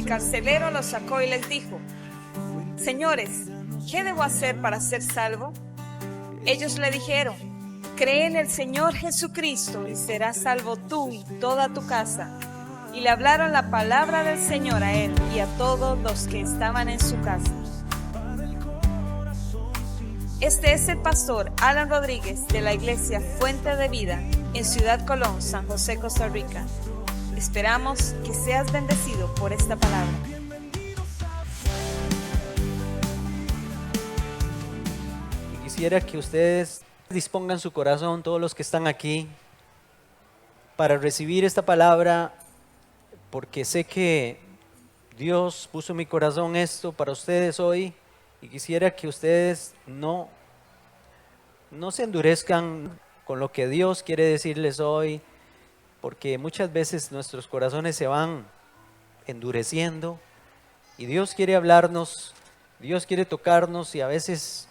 carcelero los sacó y les dijo: Señores, ¿qué debo hacer para ser salvo? Ellos le dijeron: cree en el Señor Jesucristo y serás salvo tú y toda tu casa. Y le hablaron la palabra del Señor a él y a todos los que estaban en su casa. Este es el pastor Alan Rodríguez de la iglesia Fuente de Vida en Ciudad Colón, San José, Costa Rica. Esperamos que seas bendecido por esta palabra. Quisiera que ustedes dispongan su corazón, todos los que están aquí, para recibir esta palabra, porque sé que Dios puso en mi corazón esto para ustedes hoy, y quisiera que ustedes no se endurezcan con lo que Dios quiere decirles hoy, porque muchas veces nuestros corazones se van endureciendo y Dios quiere hablarnos, Dios quiere tocarnos, y a veces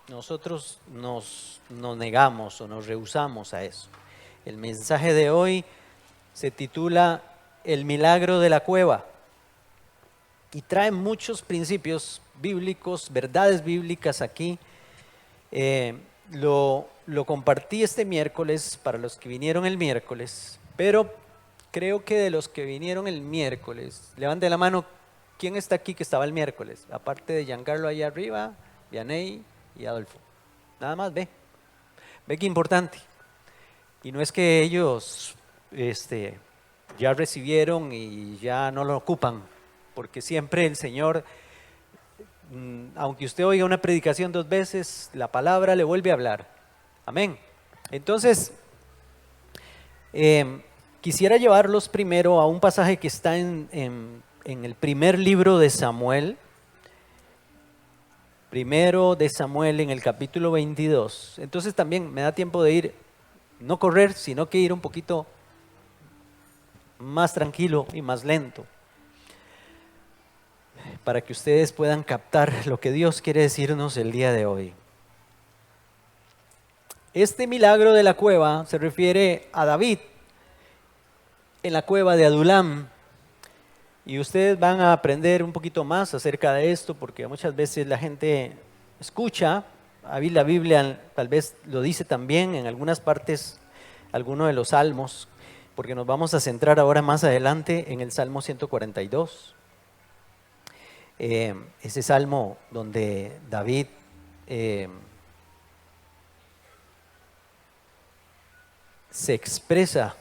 nosotros nos negamos o nos rehusamos a eso. El mensaje de hoy se titula El milagro de la cueva y trae muchos principios bíblicos, verdades bíblicas aquí. Lo compartí este miércoles para los que vinieron el miércoles, pero creo que de los que vinieron el miércoles, levante la mano, ¿quién está aquí que estaba el miércoles? Aparte de Giancarlo allá arriba, Vianey y Adolfo. Nada más, ve que importante. Y no es que ellos ya recibieron y ya no lo ocupan, porque siempre el Señor, aunque usted oiga una predicación 2 veces, la palabra le vuelve a hablar. Amén. Entonces, quisiera llevarlos primero a un pasaje que está en el primer libro de Samuel. Primero de Samuel en el capítulo 22. Entonces también me da tiempo de ir, no correr, sino que ir un poquito más tranquilo y más lento, para que ustedes puedan captar lo que Dios quiere decirnos el día de hoy. Este milagro de la cueva se refiere a David en la cueva de Adulam. Y ustedes van a aprender un poquito más acerca de esto, porque muchas veces la gente escucha, la Biblia tal vez lo dice también en algunas partes, algunos de los salmos, porque nos vamos a centrar ahora más adelante en el Salmo 142. Ese salmo donde David se expresa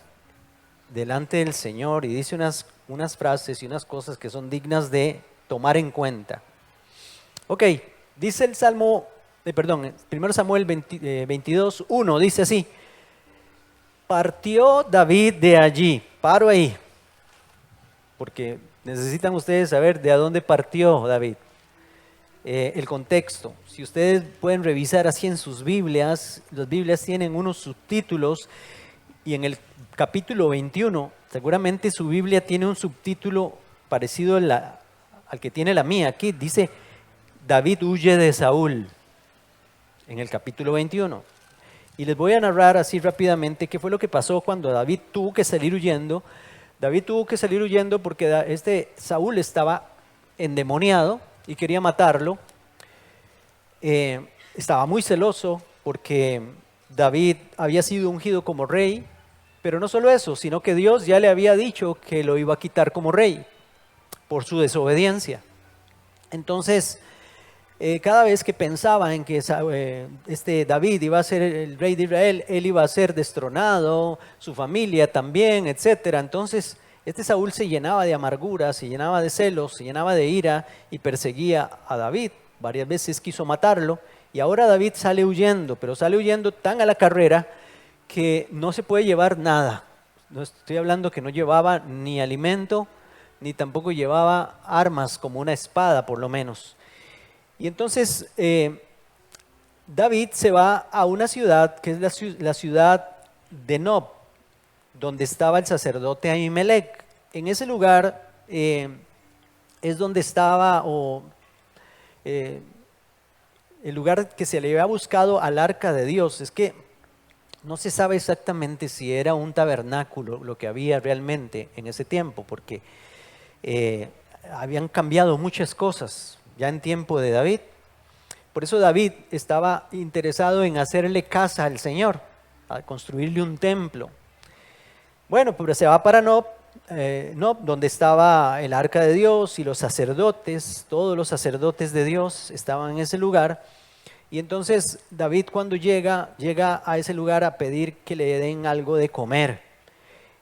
delante del Señor y dice unas frases y unas cosas que son dignas de tomar en cuenta. Ok, dice el Salmo, 1 Samuel 22, 1, dice así: partió David de allí. Paro ahí, porque necesitan ustedes saber de a dónde partió David. El contexto, si ustedes pueden revisar así en sus Biblias, las Biblias tienen unos subtítulos, y en el capítulo 21, seguramente su Biblia tiene un subtítulo parecido al que tiene la mía. Aquí dice: David huye de Saúl, en el capítulo 21. Y les voy a narrar así rápidamente qué fue lo que pasó cuando David tuvo que salir huyendo. David tuvo que salir huyendo porque Saúl estaba endemoniado y quería matarlo. Estaba muy celoso porque David había sido ungido como rey, pero no solo eso, sino que Dios ya le había dicho que lo iba a quitar como rey por su desobediencia. Entonces, cada vez que pensaba en que David iba a ser el rey de Israel, él iba a ser destronado, su familia también, etc. Entonces, Saúl se llenaba de amargura, se llenaba de celos, se llenaba de ira y perseguía a David. Varias veces quiso matarlo, y ahora David sale huyendo, pero sale huyendo tan a la carrera que no se puede llevar nada. No estoy hablando que no llevaba ni alimento, ni tampoco llevaba armas como una espada por lo menos. Y entonces David se va a una ciudad que es la ciudad de Nob, donde estaba el sacerdote Ahimelech. En ese lugar es donde estaba el lugar que se le había buscado al arca de Dios. Es que no se sabe exactamente si era un tabernáculo lo que había realmente en ese tiempo, porque habían cambiado muchas cosas ya en tiempo de David. Por eso David estaba interesado en hacerle casa al Señor, a construirle un templo. Bueno, pero se va para Nob, donde estaba el arca de Dios y los sacerdotes, todos los sacerdotes de Dios estaban en ese lugar. Y entonces David cuando llega a ese lugar a pedir que le den algo de comer.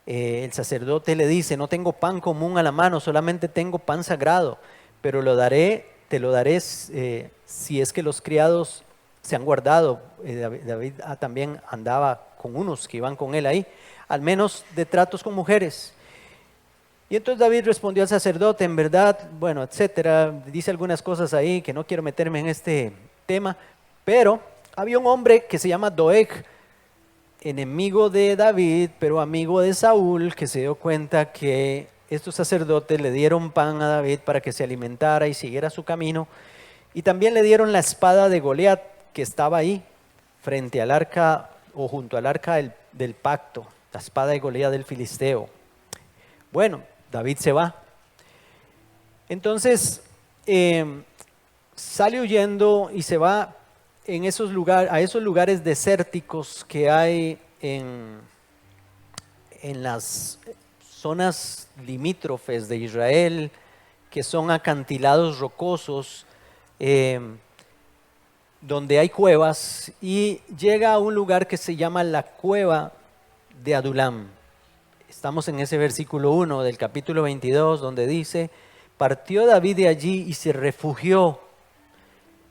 El sacerdote le dice, no tengo pan común a la mano, solamente tengo pan sagrado, pero te lo daré si es que los criados se han guardado. David también andaba con unos que iban con él ahí, al menos de tratos con mujeres. Y entonces David respondió al sacerdote, en verdad, bueno, etcétera, dice algunas cosas ahí que no quiero meterme en este tema, pero había un hombre que se llama Doeg, enemigo de David, pero amigo de Saúl, que se dio cuenta que estos sacerdotes le dieron pan a David para que se alimentara y siguiera su camino, y también le dieron la espada de Goliat, que estaba ahí, frente al arca o junto al arca del pacto, la espada de Goliat del filisteo. Bueno, David se va. Entonces, sale huyendo y se va a esos lugares desérticos que hay en las zonas limítrofes de Israel, que son acantilados rocosos, donde hay cuevas, y llega a un lugar que se llama la cueva de Adulam. Estamos en ese versículo 1 del capítulo 22, donde dice, partió David de allí y se refugió.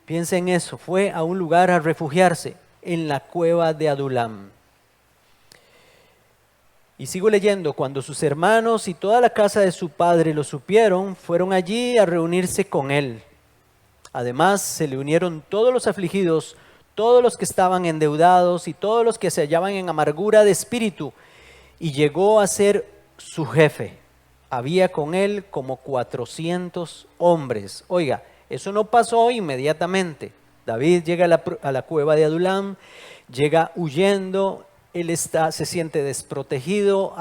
Piensa en eso, fue a un lugar a refugiarse, en la cueva de Adulam. Y sigo leyendo, cuando sus hermanos y toda la casa de su padre lo supieron, fueron allí a reunirse con él. Además, se le unieron todos los afligidos, todos los que estaban endeudados y todos los que se hallaban en amargura de espíritu, y llegó a ser su jefe. Había con él como 400 hombres. Oiga, eso no pasó inmediatamente. David llega a la cueva de Adulam, llega huyendo, él se siente desprotegido,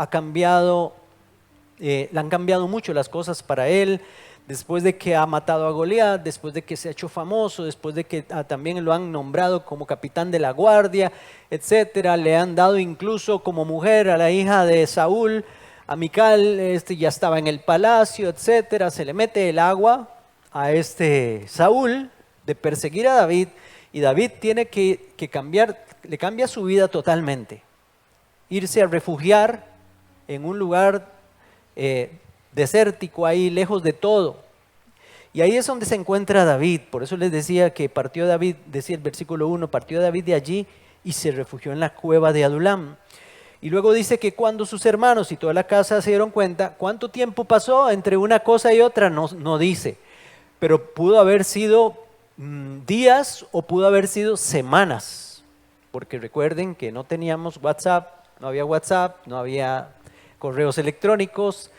le han cambiado mucho las cosas para él, después de que ha matado a Goliat, después de que se ha hecho famoso, después de que también lo han nombrado como capitán de la guardia, etcétera. Le han dado incluso como mujer a la hija de Saúl, a Mical, ya estaba en el palacio, etcétera. Se le mete el agua a Saúl de perseguir a David, y David tiene que cambiar, le cambia su vida totalmente, irse a refugiar en un lugar desértico ahí, lejos de todo. Y ahí es donde se encuentra David. Por eso les decía que partió David, decía el versículo 1, partió David de allí y se refugió en la cueva de Adulam. Y luego dice que cuando sus hermanos y toda la casa se dieron cuenta, ¿cuánto tiempo pasó entre una cosa y otra? No dice, pero pudo haber sido días o pudo haber sido semanas, porque recuerden que no teníamos WhatsApp, no había correos electrónicos,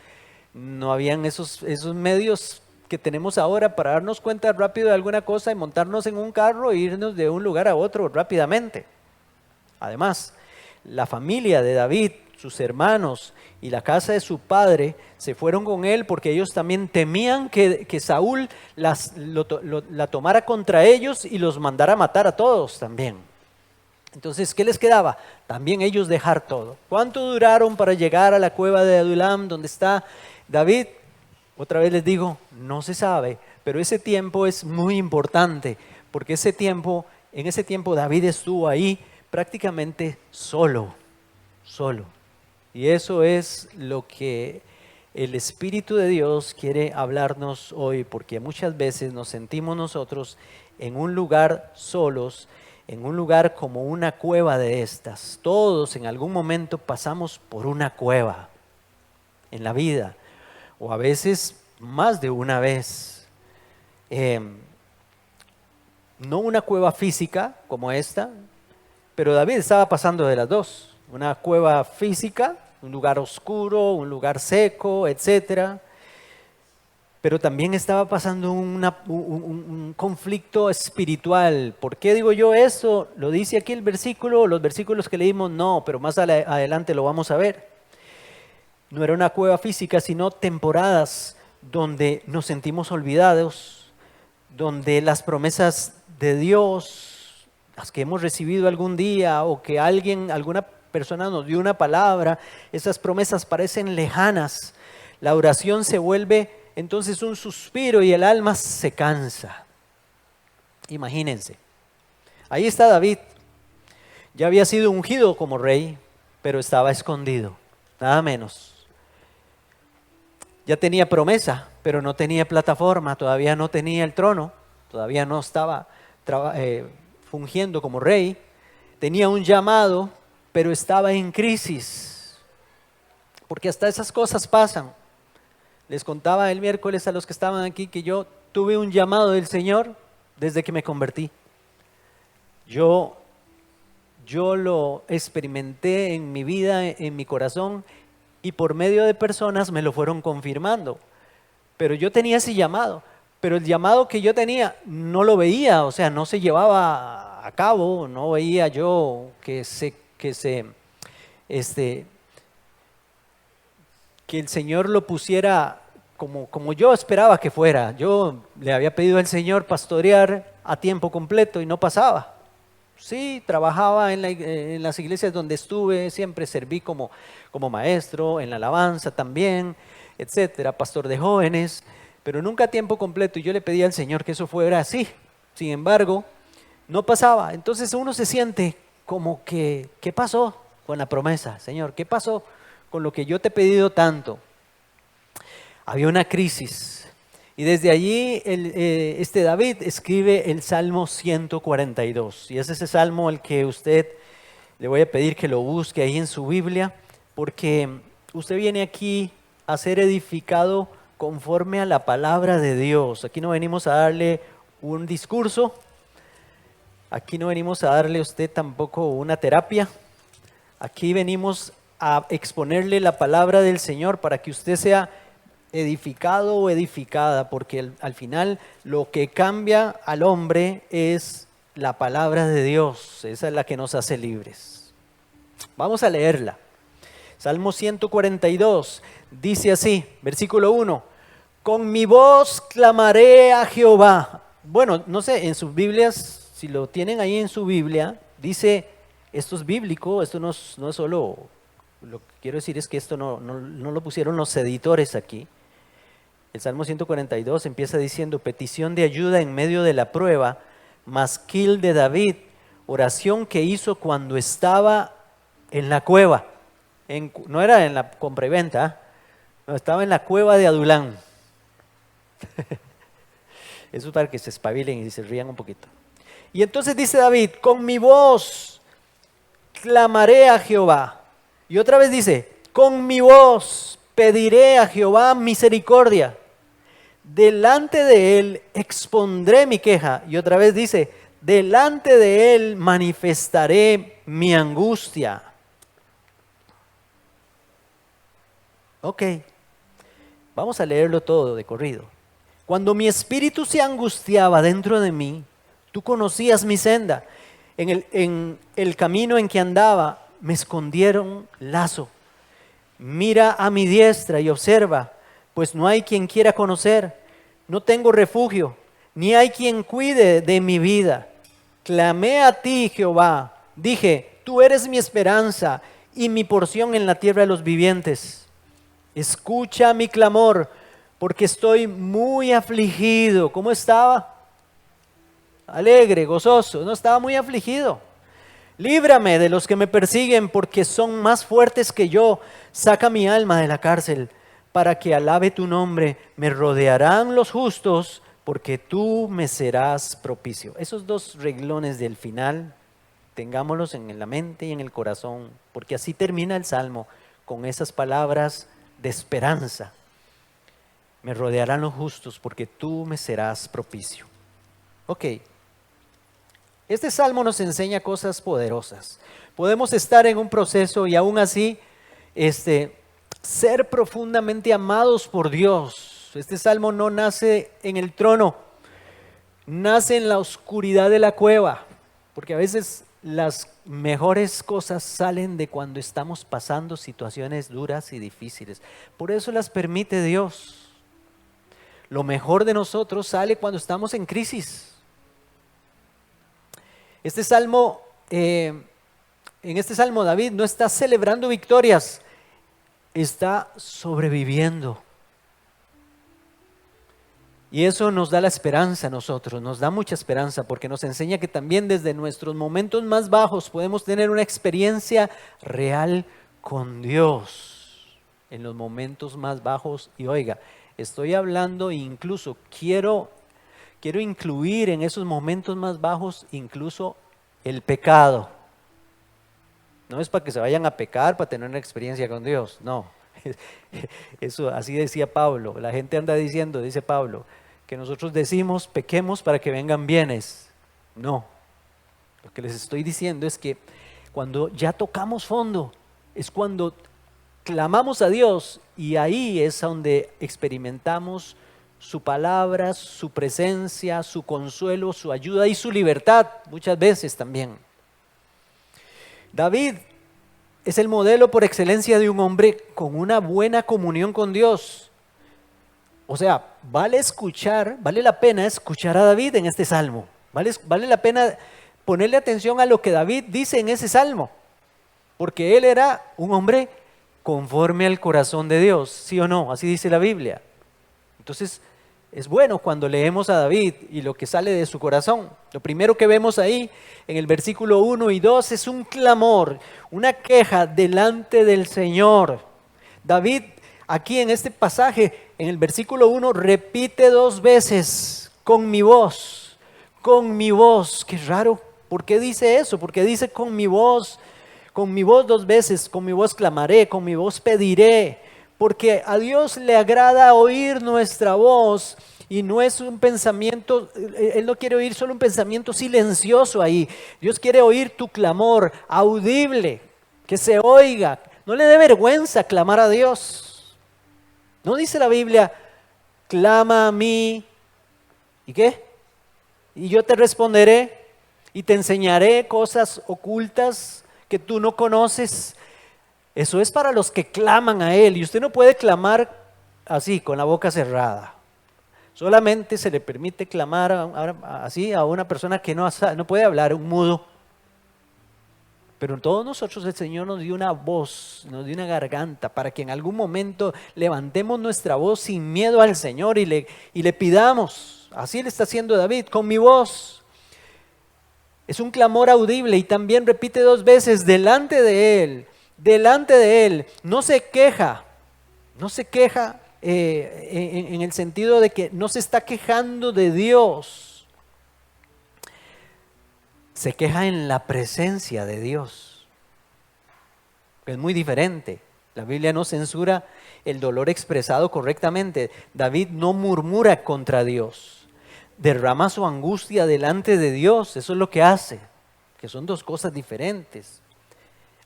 no habían esos medios que tenemos ahora para darnos cuenta rápido de alguna cosa y montarnos en un carro e irnos de un lugar a otro rápidamente. Además, la familia de David, sus hermanos y la casa de su padre se fueron con él porque ellos también temían que Saúl la tomara contra ellos y los mandara a matar a todos también. Entonces, ¿qué les quedaba? También ellos dejar todo. ¿Cuánto duraron para llegar a la cueva de Adulam donde está David? Otra vez les digo, no se sabe, pero ese tiempo es muy importante, porque en ese tiempo David estuvo ahí prácticamente solo. Y eso es lo que el Espíritu de Dios quiere hablarnos hoy, porque muchas veces nos sentimos nosotros en un lugar solos, en un lugar como una cueva de estas. Todos en algún momento pasamos por una cueva en la vida, o a veces más de una vez. No una cueva física como esta, pero David estaba pasando de las dos. Una cueva física, un lugar oscuro, un lugar seco, etcétera. Pero también estaba pasando un conflicto espiritual. ¿Por qué digo yo eso? Lo dice aquí el versículo, los versículos que leímos no, pero más adelante lo vamos a ver. No era una cueva física, sino temporadas, donde nos sentimos olvidados, donde las promesas de Dios, las que hemos recibido algún día o que alguna persona nos dio una palabra, esas promesas parecen lejanas. La oración se vuelve entonces un suspiro y el alma se cansa. Imagínense, ahí está David, ya había sido ungido como rey, pero estaba escondido, nada menos. Ya tenía promesa, pero no tenía plataforma, todavía no tenía el trono, todavía no estaba fungiendo como rey. Tenía un llamado, pero estaba en crisis, porque hasta esas cosas pasan. Les contaba el miércoles a los que estaban aquí que yo tuve un llamado del Señor desde que me convertí. Yo lo experimenté en mi vida, en mi corazón, y por medio de personas me lo fueron confirmando. Pero yo tenía ese llamado, pero el llamado que yo tenía no lo veía, o sea, no se llevaba a cabo, no veía yo que el Señor lo pusiera como yo esperaba que fuera. Yo le había pedido al Señor pastorear a tiempo completo y no pasaba. Sí, trabajaba en las iglesias donde estuve, siempre serví como maestro, en la alabanza también, etcétera, pastor de jóvenes, pero nunca a tiempo completo, y yo le pedí al Señor que eso fuera así. Sin embargo, no pasaba. Entonces uno se siente como que, ¿qué pasó con la promesa, Señor? ¿Qué pasó con lo que yo te he pedido tanto? Había una crisis. Y desde allí David escribe el Salmo 142. Y es ese salmo el que usted le voy a pedir que lo busque ahí en su Biblia, porque usted viene aquí a ser edificado conforme a la palabra de Dios. Aquí no venimos a darle un discurso, aquí no venimos a darle a usted tampoco una terapia. Aquí venimos a exponerle la palabra del Señor para que usted sea edificado o edificada, porque al final lo que cambia al hombre es la palabra de Dios. Esa es la que nos hace libres. Vamos a leerla. Salmo 142 dice así, versículo 1: con mi voz clamaré a Jehová. Bueno, no sé, en sus Biblias, si lo tienen ahí en su Biblia, dice, esto es bíblico, esto no es solo, lo que quiero decir es que esto no lo pusieron los editores aquí. El Salmo 142 empieza diciendo, petición de ayuda en medio de la prueba, masquil de David, oración que hizo cuando estaba en la cueva. No era en la compra y venta, no, estaba en la cueva de Adulán. Eso es para que se espabilen y se rían un poquito. Y entonces dice David, con mi voz clamaré a Jehová. Y otra vez dice, con mi voz pediré a Jehová misericordia. Delante de él expondré mi queja. Y otra vez dice, delante de él manifestaré mi angustia. Ok, vamos a leerlo todo de corrido. Cuando mi espíritu se angustiaba dentro de mí, tú conocías mi senda. En el camino en que andaba me escondieron lazo. Mira a mi diestra y observa, pues no hay quien quiera conocer. No tengo refugio, ni hay quien cuide de mi vida. Clamé a ti, Jehová. Dije, tú eres mi esperanza y mi porción en la tierra de los vivientes. Escucha mi clamor, porque estoy muy afligido. ¿Cómo estaba? Alegre, gozoso. No, estaba muy afligido. Líbrame de los que me persiguen, porque son más fuertes que yo. Saca mi alma de la cárcel, para que alabe tu nombre. Me rodearán los justos, porque tú me serás propicio. Esos dos renglones del final, tengámoslos en la mente y en el corazón, porque así termina el Salmo, con esas palabras de esperanza. Me rodearán los justos, porque tú me serás propicio. Ok. Este salmo nos enseña cosas poderosas. Podemos estar en un proceso y aún así ser profundamente amados por Dios. Este salmo no nace en el trono, nace en la oscuridad de la cueva, porque a veces las mejores cosas salen de cuando estamos pasando situaciones duras y difíciles. Por eso las permite Dios. Lo mejor de nosotros sale cuando estamos en crisis. Este salmo, en este salmo David no está celebrando victorias, está sobreviviendo. Y eso nos da la esperanza a nosotros, nos da mucha esperanza porque nos enseña que también desde nuestros momentos más bajos podemos tener una experiencia real con Dios. En los momentos más bajos, y oiga, estoy hablando incluso, quiero incluir en esos momentos más bajos incluso el pecado. No es para que se vayan a pecar para tener una experiencia con Dios, no. Eso así decía Pablo. La gente anda diciendo, dice Pablo, que nosotros decimos pequemos para que vengan bienes. No. Lo que les estoy diciendo es que cuando ya tocamos fondo, es cuando clamamos a Dios y ahí es donde experimentamos su palabra, su presencia, su consuelo, su ayuda y su libertad, muchas veces también. David es el modelo por excelencia de un hombre con una buena comunión con Dios. O sea, vale la pena escuchar a David en este salmo. Vale la pena ponerle atención a lo que David dice en ese salmo. Porque él era un hombre conforme al corazón de Dios, ¿sí o no? Así dice la Biblia. Entonces, es bueno cuando leemos a David y lo que sale de su corazón. Lo primero que vemos ahí en el versículo 1 y 2 es un clamor, una queja delante del Señor. David aquí en este pasaje, en el versículo 1, repite 2 veces, con mi voz, qué raro. ¿Por qué dice eso? Porque dice con mi voz 2 veces, con mi voz clamaré, con mi voz pediré. Porque a Dios le agrada oír nuestra voz y no es un pensamiento, Él no quiere oír solo un pensamiento silencioso ahí. Dios quiere oír tu clamor audible, que se oiga. No le dé vergüenza clamar a Dios. No dice la Biblia, clama a mí, ¿y qué? Y yo te responderé y te enseñaré cosas ocultas que tú no conoces. Eso es para los que claman a Él y usted no puede clamar así, con la boca cerrada. Solamente se le permite clamar así a una persona que no puede hablar, un mudo. Pero en todos nosotros el Señor nos dio una voz, nos dio una garganta para que en algún momento levantemos nuestra voz sin miedo al Señor y le pidamos. Así le está haciendo David, con mi voz. Es un clamor audible y también repite 2 veces delante de Él, no se queja en el sentido de que no se está quejando de Dios, se queja en la presencia de Dios. Es muy diferente. La Biblia no censura el dolor expresado correctamente. David no murmura contra Dios, derrama su angustia delante de Dios, eso es lo que hace, que son 2 cosas diferentes.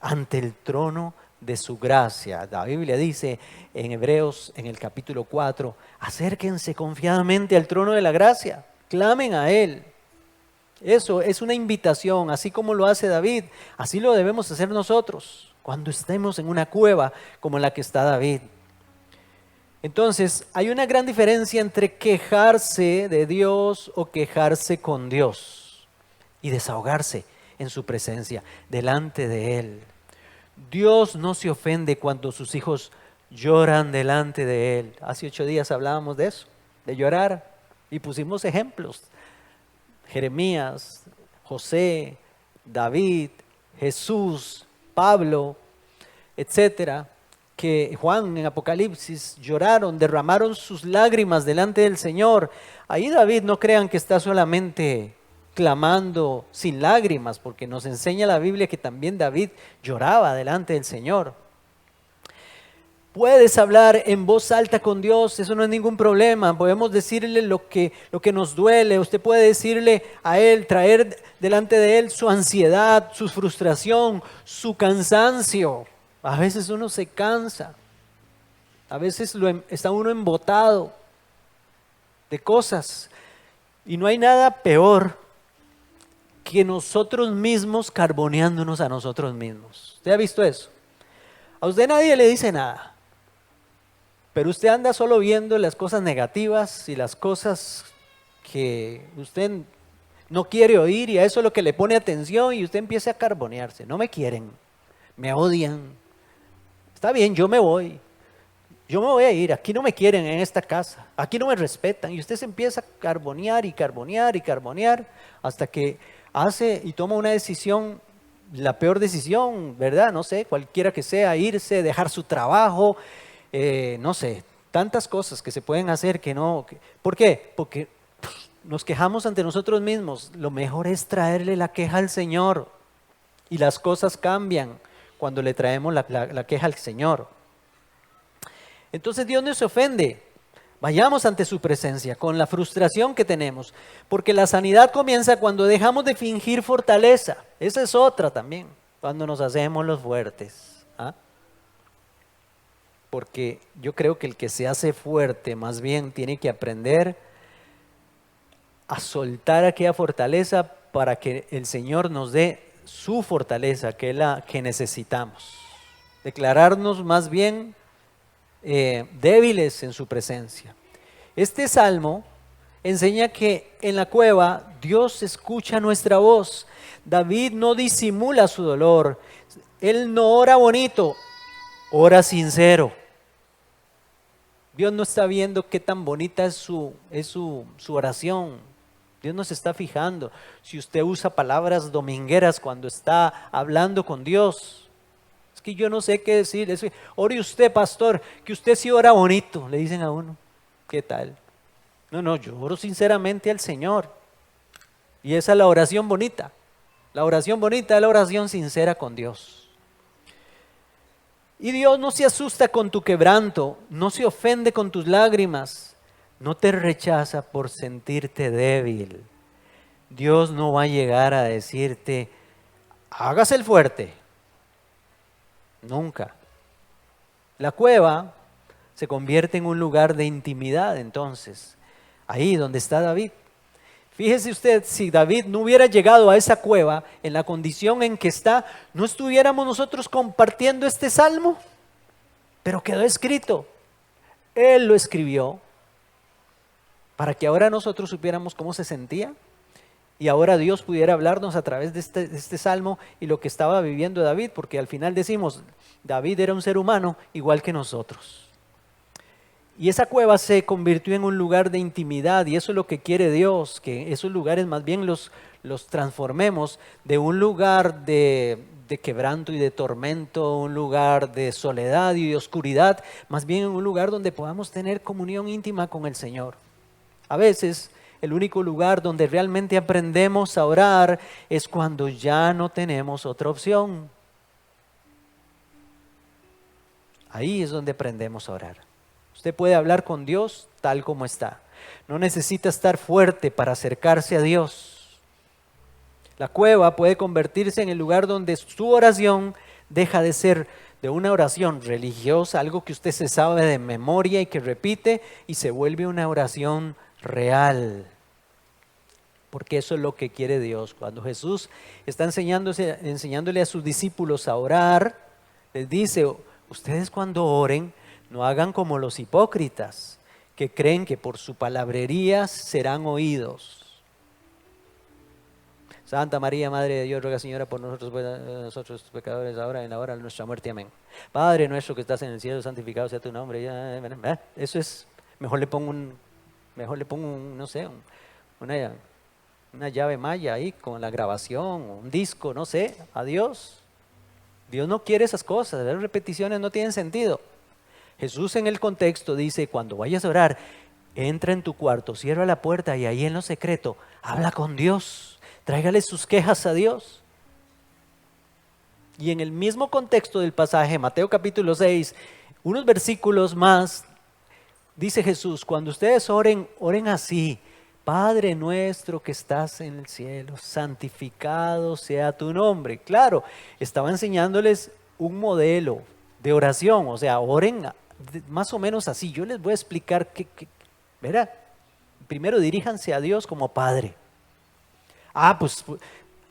Ante el trono de su gracia. La Biblia dice en Hebreos, en el capítulo 4, acérquense confiadamente al trono de la gracia, clamen a Él. Eso es una invitación, así como lo hace David, así lo debemos hacer nosotros, cuando estemos en una cueva como la que está David. Entonces, hay una gran diferencia entre quejarse de Dios o quejarse con Dios y desahogarse en su presencia, delante de Él. Dios no se ofende cuando sus hijos lloran delante de Él. Hace 8 días hablábamos de eso, de llorar, y pusimos ejemplos. Jeremías, José, David, Jesús, Pablo, etcétera, que Juan en Apocalipsis lloraron, derramaron sus lágrimas delante del Señor. Ahí David, no crean que está solamente clamando sin lágrimas, porque nos enseña la Biblia que también David lloraba delante del Señor. Puedes hablar en voz alta con Dios, eso no es ningún problema. Podemos decirle lo que nos duele. Usted puede decirle a Él, traer delante de Él su ansiedad, su frustración, su cansancio. A veces uno se cansa, a veces está uno embotado de cosas y no hay nada peor que nosotros mismos carboneándonos a nosotros mismos. ¿Usted ha visto eso? A usted nadie le dice nada. pero usted anda solo viendo las cosas negativas y las cosas que usted no quiere oír y a eso es lo que le pone atención y usted empieza a carbonearse. No me quieren, me odian. Está bien, yo me voy a ir, aquí no me quieren en esta casa, aquí no me respetan y usted se empieza a carbonear y carbonear y carbonear hasta que hace y toma una decisión, la peor decisión, ¿verdad? No sé, cualquiera que sea, irse, dejar su trabajo, no sé, tantas cosas que se pueden hacer que no. ¿Por qué? Porque nos quejamos ante nosotros mismos. Lo mejor es traerle la queja al Señor y las cosas cambian cuando le traemos la queja al Señor. Entonces Dios no se ofende. Vayamos ante su presencia con la frustración que tenemos, porque la sanidad comienza cuando dejamos de fingir fortaleza. Esa es otra también, cuando nos hacemos los fuertes. ¿Ah? Porque yo creo que el que se hace fuerte más bien tiene que aprender a soltar aquella fortaleza para que el Señor nos dé su fortaleza, que es la que necesitamos. Declararnos más bien débiles en su presencia. Este salmo enseña que en la cueva Dios escucha nuestra voz. David no disimula su dolor. Él no ora bonito, ora sincero. Dios no está viendo qué tan bonita es su oración. Dios no se está fijando si usted usa palabras domingueras cuando está hablando con Dios. Es que yo no sé qué decir. Ore usted, pastor, que usted sí ora bonito, le dicen a uno. ¿Qué tal? No, yo oro sinceramente al Señor. Y esa es la oración bonita. La oración bonita es la oración sincera con Dios. Y Dios no se asusta con tu quebranto, no se ofende con tus lágrimas, no te rechaza por sentirte débil. Dios no va a llegar a decirte, hágase el fuerte. Nunca. La cueva se convierte en un lugar de intimidad entonces, ahí donde está David. Fíjese usted, si David no hubiera llegado a esa cueva en la condición en que está, no estuviéramos nosotros compartiendo este salmo, pero quedó escrito. Él lo escribió para que ahora nosotros supiéramos cómo se sentía y ahora Dios pudiera hablarnos a través de este salmo y lo que estaba viviendo David, porque al final decimos, David era un ser humano igual que nosotros. Y esa cueva se convirtió en un lugar de intimidad y eso es lo que quiere Dios, que esos lugares más bien los transformemos de un lugar de quebranto y de tormento, un lugar de soledad y de oscuridad, más bien en un lugar donde podamos tener comunión íntima con el Señor. A veces el único lugar donde realmente aprendemos a orar es cuando ya no tenemos otra opción. Ahí es donde aprendemos a orar. Usted puede hablar con Dios tal como está. No necesita estar fuerte para acercarse a Dios. La cueva puede convertirse en el lugar donde su oración deja de ser de una oración religiosa, algo que usted se sabe de memoria y que repite, y se vuelve una oración real. Porque eso es lo que quiere Dios. Cuando Jesús está enseñándole a sus discípulos a orar, les dice, ustedes cuando oren, no hagan como los hipócritas, que creen que por su palabrería serán oídos. Santa María, Madre de Dios, ruega Señora por nosotros pecadores, ahora en la hora de nuestra muerte. Amén. Padre nuestro que estás en el cielo, santificado sea tu nombre. Eso es, mejor le pongo no sé, una llave maya ahí con la grabación, un disco, no sé, adiós. Dios no quiere esas cosas, las repeticiones no tienen sentido. Jesús en el contexto dice, cuando vayas a orar, entra en tu cuarto, cierra la puerta y ahí en lo secreto, habla con Dios, tráigale sus quejas a Dios. Y en el mismo contexto del pasaje, Mateo capítulo 6, unos versículos más, dice Jesús, cuando ustedes oren, oren así, Padre nuestro que estás en el cielo, santificado sea tu nombre. Claro, estaba enseñándoles un modelo de oración, o sea, oren más o menos así. Yo les voy a explicar ¿verdad? Primero diríjanse a Dios como Padre. Pues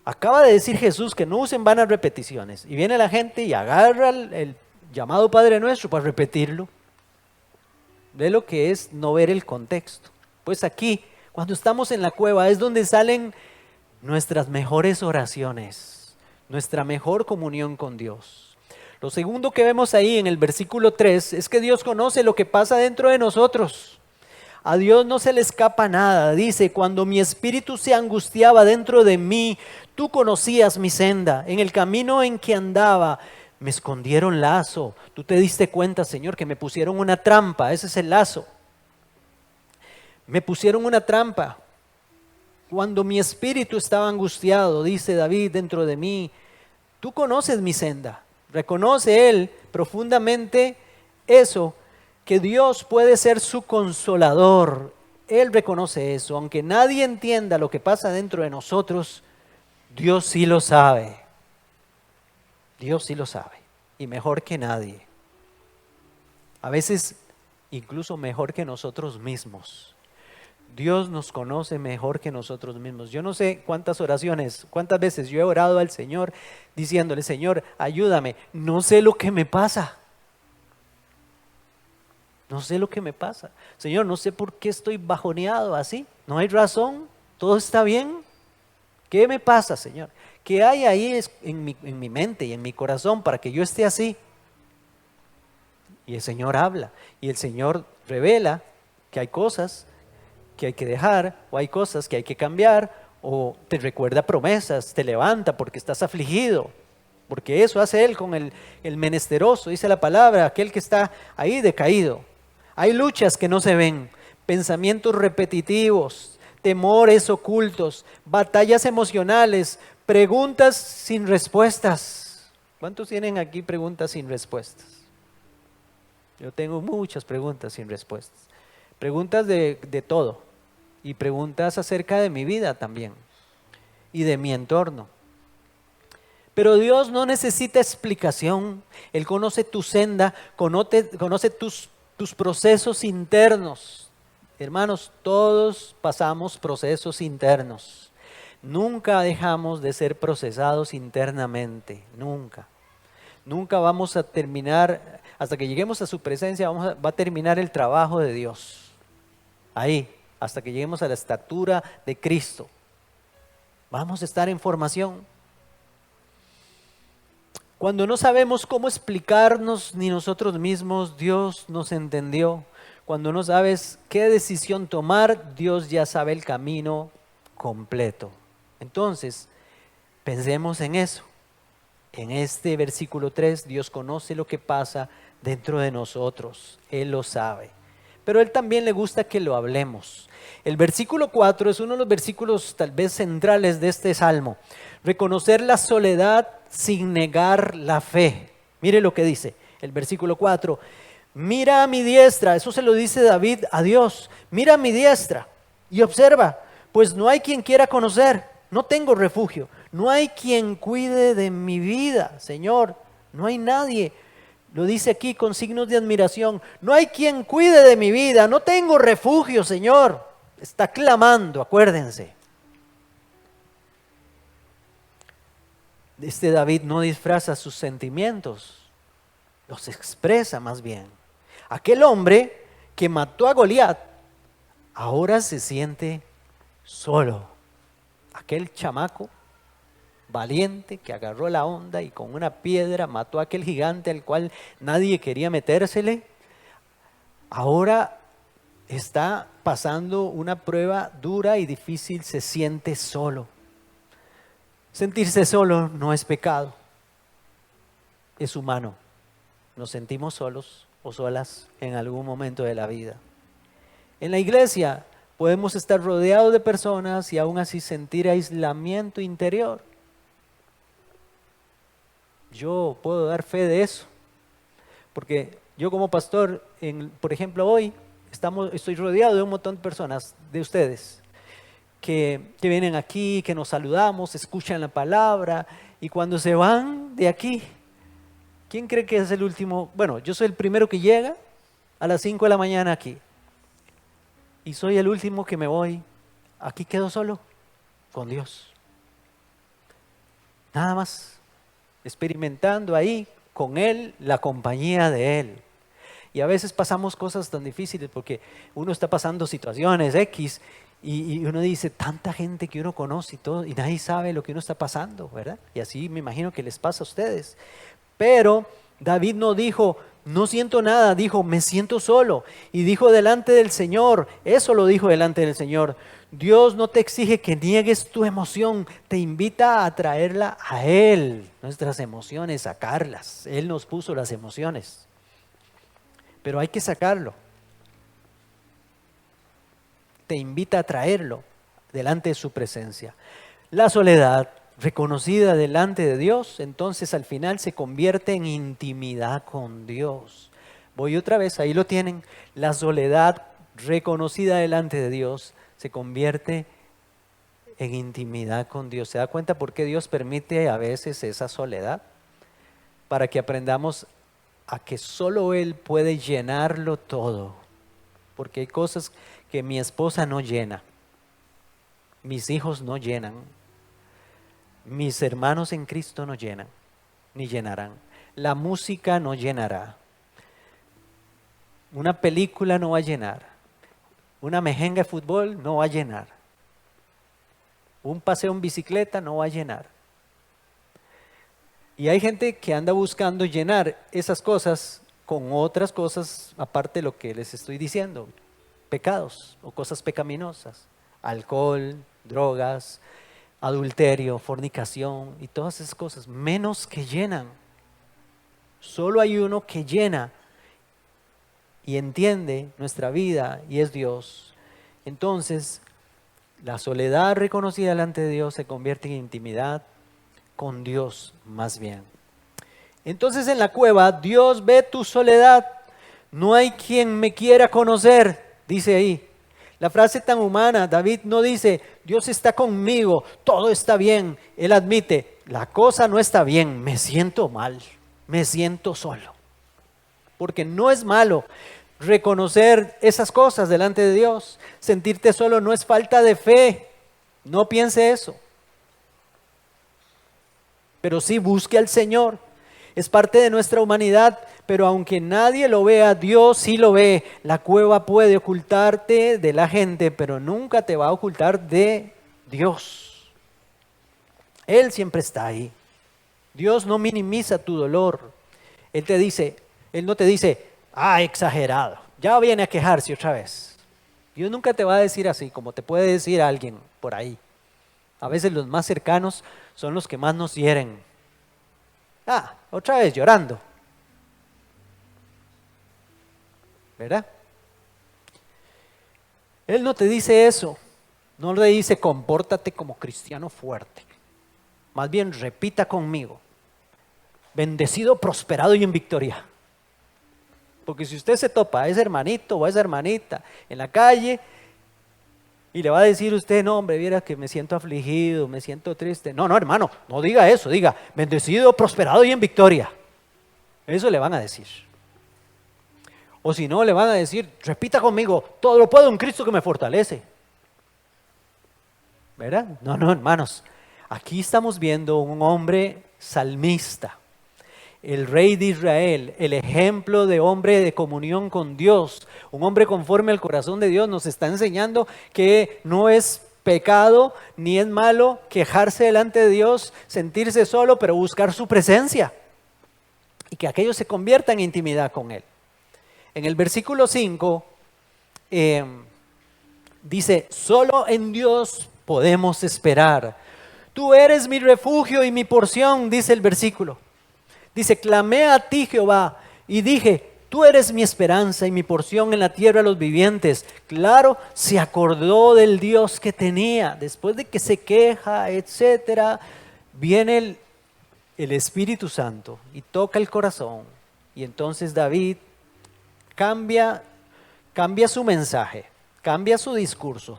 acaba de decir Jesús que no usen vanas repeticiones. Y viene la gente y agarra el llamado Padre Nuestro para repetirlo. Ve lo que es no ver el contexto. Pues aquí, cuando estamos en la cueva, es donde salen nuestras mejores oraciones, nuestra mejor comunión con Dios. Lo segundo que vemos ahí en el versículo 3 es que Dios conoce lo que pasa dentro de nosotros. A Dios no se le escapa nada. Dice, cuando mi espíritu se angustiaba dentro de mí, tú conocías mi senda. En el camino en que andaba, me escondieron lazo. Tú te diste cuenta, Señor, que me pusieron una trampa. Ese es el lazo. Me pusieron una trampa. Cuando mi espíritu estaba angustiado, dice David, dentro de mí, tú conoces mi senda. Reconoce él profundamente eso, que Dios puede ser su consolador. Él reconoce eso. Aunque nadie entienda lo que pasa dentro de nosotros, Dios sí lo sabe. Dios sí lo sabe. Y mejor que nadie. A veces incluso mejor que nosotros mismos. Dios nos conoce mejor que nosotros mismos. Yo no sé cuántas oraciones, cuántas veces yo he orado al Señor diciéndole, Señor, ayúdame. No sé lo que me pasa. No sé lo que me pasa. Señor, no sé por qué estoy bajoneado así. No hay razón. Todo está bien. ¿Qué me pasa, Señor? ¿Qué hay ahí en mi mente y en mi corazón para que yo esté así? Y el Señor habla. Y el Señor revela que hay cosas que hay que dejar, o hay cosas que hay que cambiar, o te recuerda promesas, te levanta porque estás afligido. Porque eso hace Él con el menesteroso, dice la palabra, aquel que está ahí decaído. Hay luchas que no se ven, pensamientos repetitivos, temores ocultos, batallas emocionales, preguntas sin respuestas. ¿Cuántos tienen aquí preguntas sin respuestas? Yo tengo muchas preguntas sin respuestas. Preguntas de todo y preguntas acerca de mi vida también y de mi entorno. Pero Dios no necesita explicación. Él conoce tu senda, conoce tus procesos internos. Hermanos, todos pasamos procesos internos. Nunca dejamos de ser procesados internamente, nunca. Nunca vamos a terminar, hasta que lleguemos a su presencia, va a terminar el trabajo de Dios. Ahí, hasta que lleguemos a la estatura de Cristo. Vamos a estar en formación. Cuando no sabemos cómo explicarnos ni nosotros mismos, Dios nos entendió. Cuando no sabes qué decisión tomar, Dios ya sabe el camino completo. Entonces, pensemos en eso. En este versículo 3, Dios conoce lo que pasa dentro de nosotros. Él lo sabe. Pero Él también le gusta que lo hablemos. El versículo 4 es uno de los versículos tal vez centrales de este salmo. Reconocer la soledad sin negar la fe. Mire lo que dice el versículo 4. Mira a mi diestra, eso se lo dice David a Dios. Mira a mi diestra y observa, pues no hay quien quiera conocer, no tengo refugio, no hay quien cuide de mi vida, Señor, no hay nadie. Lo dice aquí con signos de admiración, no hay quien cuide de mi vida, no tengo refugio, Señor. Está clamando, acuérdense. Este David no disfraza sus sentimientos, los expresa más bien. Aquel hombre que mató a Goliat, ahora se siente solo. Aquel chamaco valiente que agarró la onda y con una piedra mató a aquel gigante al cual nadie quería metérsele, ahora está pasando una prueba dura y difícil, se siente solo. Sentirse solo no es pecado, es humano. Nos sentimos solos o solas en algún momento de la vida. En la iglesia podemos estar rodeados de personas y aún así sentir aislamiento interior. Yo puedo dar fe de eso, porque yo como pastor, por ejemplo hoy, estoy rodeado de un montón de personas, de ustedes, que vienen aquí, que nos saludamos, escuchan la palabra, y cuando se van de aquí, ¿quién cree que es el último? Bueno, yo soy el primero que llega a las 5 de la mañana aquí, y soy el último que me voy. Aquí quedo solo con Dios. Nada más, experimentando ahí con Él, la compañía de Él. Y a veces pasamos cosas tan difíciles porque uno está pasando situaciones X y uno dice, tanta gente que uno conoce y todo, y nadie sabe lo que uno está pasando, ¿verdad? Y así me imagino que les pasa a ustedes. Pero David no dijo, no siento nada, dijo, me siento solo. Y dijo delante del Señor, eso lo dijo delante del Señor. Dios no te exige que niegues tu emoción, te invita a traerla a Él. Nuestras emociones, sacarlas. Él nos puso las emociones. Pero hay que sacarlo. Te invita a traerlo delante de su presencia. La soledad, reconocida delante de Dios, entonces al final se convierte en intimidad con Dios. Voy otra vez, ahí lo tienen. La soledad reconocida delante de Dios se convierte en intimidad con Dios. ¿Se da cuenta por qué Dios permite a veces esa soledad? Para que aprendamos a que solo Él puede llenarlo todo. Porque hay cosas que mi esposa no llena, mis hijos no llenan, mis hermanos en Cristo no llenan, ni llenarán. La música no llenará. Una película no va a llenar. Una mejenga de fútbol no va a llenar. Un paseo en bicicleta no va a llenar. Y hay gente que anda buscando llenar esas cosas con otras cosas aparte de lo que les estoy diciendo. Pecados o cosas pecaminosas. Alcohol, drogas, adulterio, fornicación y todas esas cosas. Menos que llenan. Solo hay uno que llena y entiende nuestra vida y es Dios. Entonces, la soledad reconocida delante de Dios se convierte en intimidad con Dios más bien. Entonces en la cueva Dios ve tu soledad. No hay quien me quiera conocer, dice ahí. La frase tan humana, David no dice, Dios está conmigo, todo está bien. Él admite, la cosa no está bien, me siento mal, me siento solo. Porque no es malo reconocer esas cosas delante de Dios. Sentirte solo no es falta de fe. No piense eso. Pero sí busque al Señor. Es parte de nuestra humanidad, pero aunque nadie lo vea, Dios sí lo ve. La cueva puede ocultarte de la gente, pero nunca te va a ocultar de Dios. Él siempre está ahí. Dios no minimiza tu dolor. Él no te dice, exagerado, ya viene a quejarse otra vez. Dios nunca te va a decir así, como te puede decir alguien por ahí. A veces los más cercanos son los que más nos hieren. Otra vez llorando. ¿Verdad? Él no te dice eso. No le dice, compórtate como cristiano fuerte. Más bien, repita conmigo. Bendecido, prosperado y en victoria. Porque si usted se topa a ese hermanito o a esa hermanita en la calle y le va a decir usted, no hombre, viera que me siento afligido, me siento triste. No, hermano, no diga eso, diga, bendecido, prosperado y en victoria. Eso le van a decir. O si no, le van a decir, repita conmigo, todo lo puedo en Cristo que me fortalece. ¿Verdad? No, hermanos, aquí estamos viendo un hombre salmista. El rey de Israel, el ejemplo de hombre de comunión con Dios, un hombre conforme al corazón de Dios, nos está enseñando que no es pecado ni es malo quejarse delante de Dios, sentirse solo, pero buscar su presencia y que aquello se convierta en intimidad con Él. En el versículo 5 dice, solo en Dios podemos esperar. Tú eres mi refugio y mi porción, dice el versículo. Dice, clamé a ti, Jehová, y dije, tú eres mi esperanza y mi porción en la tierra de los vivientes. Claro, se acordó del Dios que tenía. Después de que se queja, etcétera, viene el Espíritu Santo y toca el corazón. Y entonces David cambia su mensaje, cambia su discurso.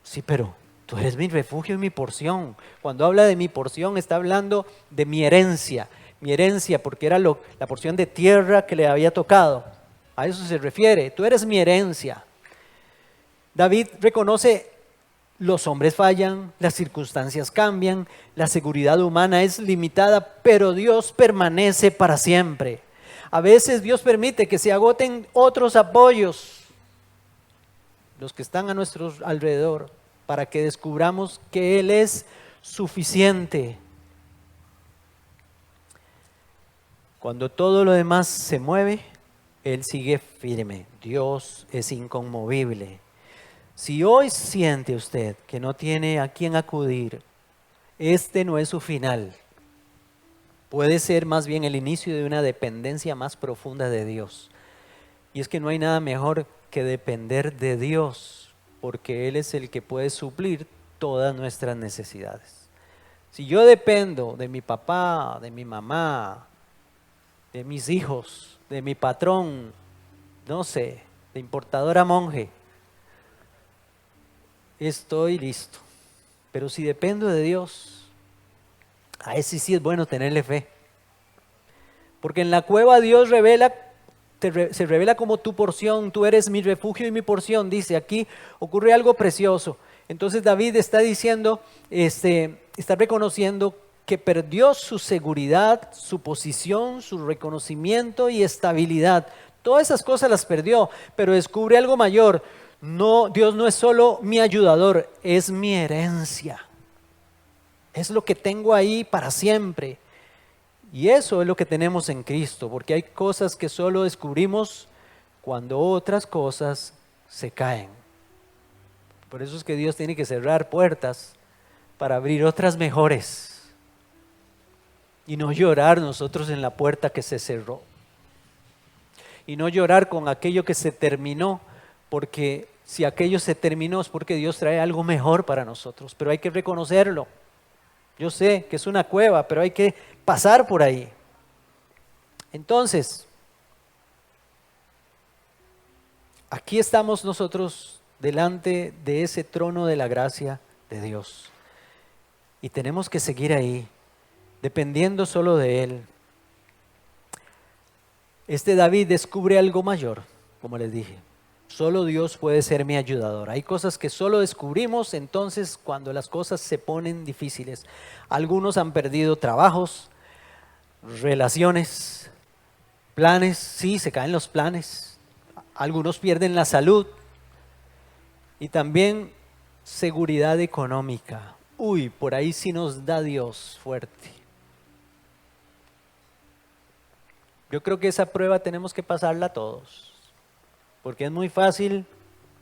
Sí, pero tú eres mi refugio y mi porción. Cuando habla de mi porción, está hablando de mi herencia. Mi herencia, porque era la porción de tierra que le había tocado. A eso se refiere. Tú eres mi herencia. David reconoce, los hombres fallan, las circunstancias cambian, la seguridad humana es limitada, pero Dios permanece para siempre. A veces Dios permite que se agoten otros apoyos, los que están a nuestro alrededor, para que descubramos que Él es suficiente. Cuando todo lo demás se mueve, Él sigue firme. Dios es inconmovible. Si hoy siente usted que no tiene a quién acudir, este no es su final. Puede ser más bien el inicio de una dependencia más profunda de Dios. Y es que no hay nada mejor que depender de Dios, porque Él es el que puede suplir todas nuestras necesidades. Si yo dependo de mi papá, de mi mamá, de mis hijos, de mi patrón, no sé, de importadora monje, estoy listo. Pero si dependo de Dios, a ese sí es bueno tenerle fe. Porque en la cueva Dios se revela como tu porción, tú eres mi refugio y mi porción. Dice, aquí ocurre algo precioso. Entonces David está diciendo, está reconociendo que perdió su seguridad, su posición, su reconocimiento y estabilidad. Todas esas cosas las perdió, pero descubre algo mayor. No, Dios no es solo mi ayudador, es mi herencia. Es lo que tengo ahí para siempre. Y eso es lo que tenemos en Cristo, porque hay cosas que solo descubrimos cuando otras cosas se caen. Por eso es que Dios tiene que cerrar puertas para abrir otras mejores y no llorar nosotros en la puerta que se cerró. Y no llorar con aquello que se terminó, porque si aquello se terminó es porque Dios trae algo mejor para nosotros, pero hay que reconocerlo. Yo sé que es una cueva, pero hay que pasar por ahí. Entonces, aquí estamos nosotros delante de ese trono de la gracia de Dios. Y tenemos que seguir ahí, dependiendo solo de Él. David descubre algo mayor, como les dije. Solo Dios puede ser mi ayudador. Hay cosas que solo descubrimos entonces cuando las cosas se ponen difíciles. Algunos han perdido trabajos, relaciones, planes. Sí, se caen los planes. Algunos pierden la salud y también seguridad económica. Uy, por ahí sí nos da Dios fuerte. Yo creo que esa prueba tenemos que pasarla todos. Porque es muy fácil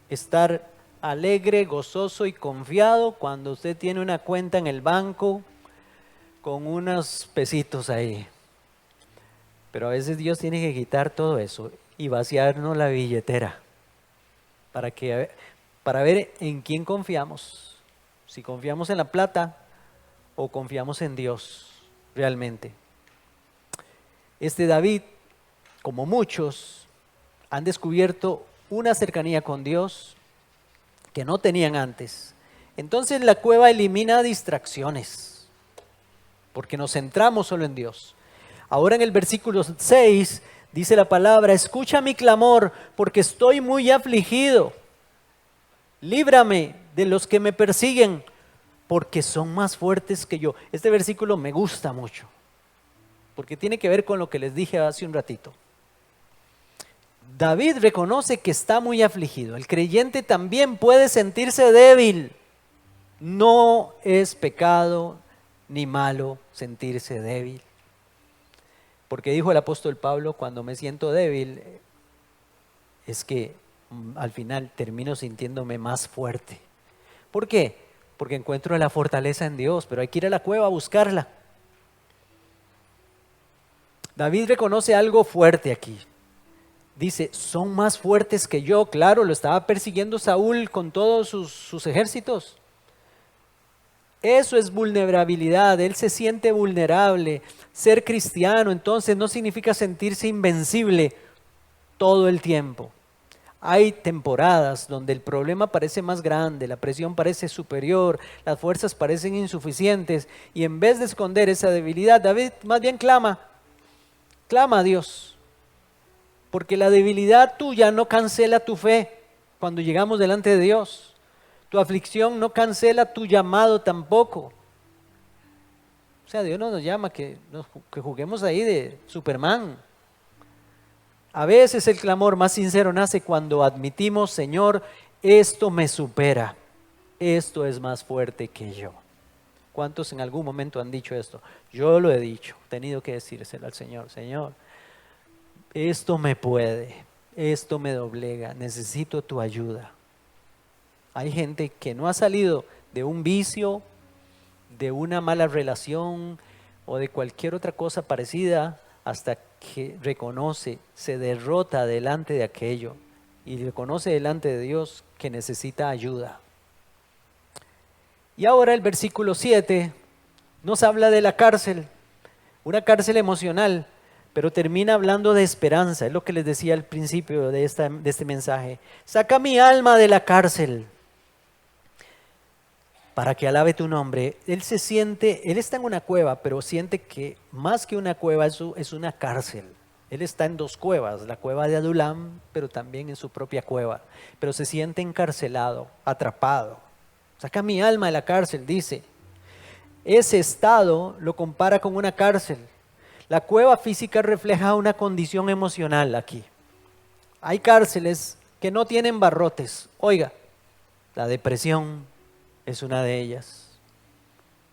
estar alegre, gozoso y confiado cuando usted tiene una cuenta en el banco con unos pesitos ahí. Pero a veces Dios tiene que quitar todo eso y vaciarnos la billetera para ver en quién confiamos. Si confiamos en la plata o confiamos en Dios realmente. David, como muchos, han descubierto una cercanía con Dios que no tenían antes. Entonces la cueva elimina distracciones, porque nos centramos solo en Dios. Ahora en el versículo 6 dice la palabra, escucha mi clamor, porque estoy muy afligido. Líbrame de los que me persiguen, porque son más fuertes que yo. Este versículo me gusta mucho, porque tiene que ver con lo que les dije hace un ratito. David reconoce que está muy afligido. El creyente también puede sentirse débil. No es pecado ni malo sentirse débil. Porque dijo el apóstol Pablo, cuando me siento débil, es que al final termino sintiéndome más fuerte. ¿Por qué? Porque encuentro la fortaleza en Dios, pero hay que ir a la cueva a buscarla. David reconoce algo fuerte aquí. Dice, son más fuertes que yo. Claro, lo estaba persiguiendo Saúl con todos sus ejércitos. Eso es vulnerabilidad, él se siente vulnerable. Ser cristiano entonces no significa sentirse invencible todo el tiempo. Hay temporadas donde el problema parece más grande, la presión parece superior, las fuerzas parecen insuficientes y en vez de esconder esa debilidad, David más bien clama a Dios. Porque la debilidad tuya no cancela tu fe cuando llegamos delante de Dios. Tu aflicción no cancela tu llamado tampoco. O sea, Dios no nos llama que juguemos ahí de Superman. A veces el clamor más sincero nace cuando admitimos, Señor, esto me supera, esto es más fuerte que yo. ¿Cuántos en algún momento han dicho esto? Yo lo he dicho, he tenido que decírselo al Señor, Señor, esto me puede, esto me doblega, necesito tu ayuda. Hay gente que no ha salido de un vicio, de una mala relación o de cualquier otra cosa parecida hasta que reconoce, se derrota delante de aquello y reconoce delante de Dios que necesita ayuda. Y ahora el versículo 7 nos habla de la cárcel, una cárcel emocional, pero termina hablando de esperanza. Es lo que les decía al principio de este mensaje. Saca mi alma de la cárcel para que alabe tu nombre. Él está en una cueva, pero siente que más que una cueva es una cárcel. Él está en dos cuevas, la cueva de Adulam, pero también en su propia cueva. Pero se siente encarcelado, atrapado. Saca mi alma de la cárcel, dice. Ese estado lo compara con una cárcel. La cueva física refleja una condición emocional aquí. Hay cárceles que no tienen barrotes. Oiga, la depresión es una de ellas.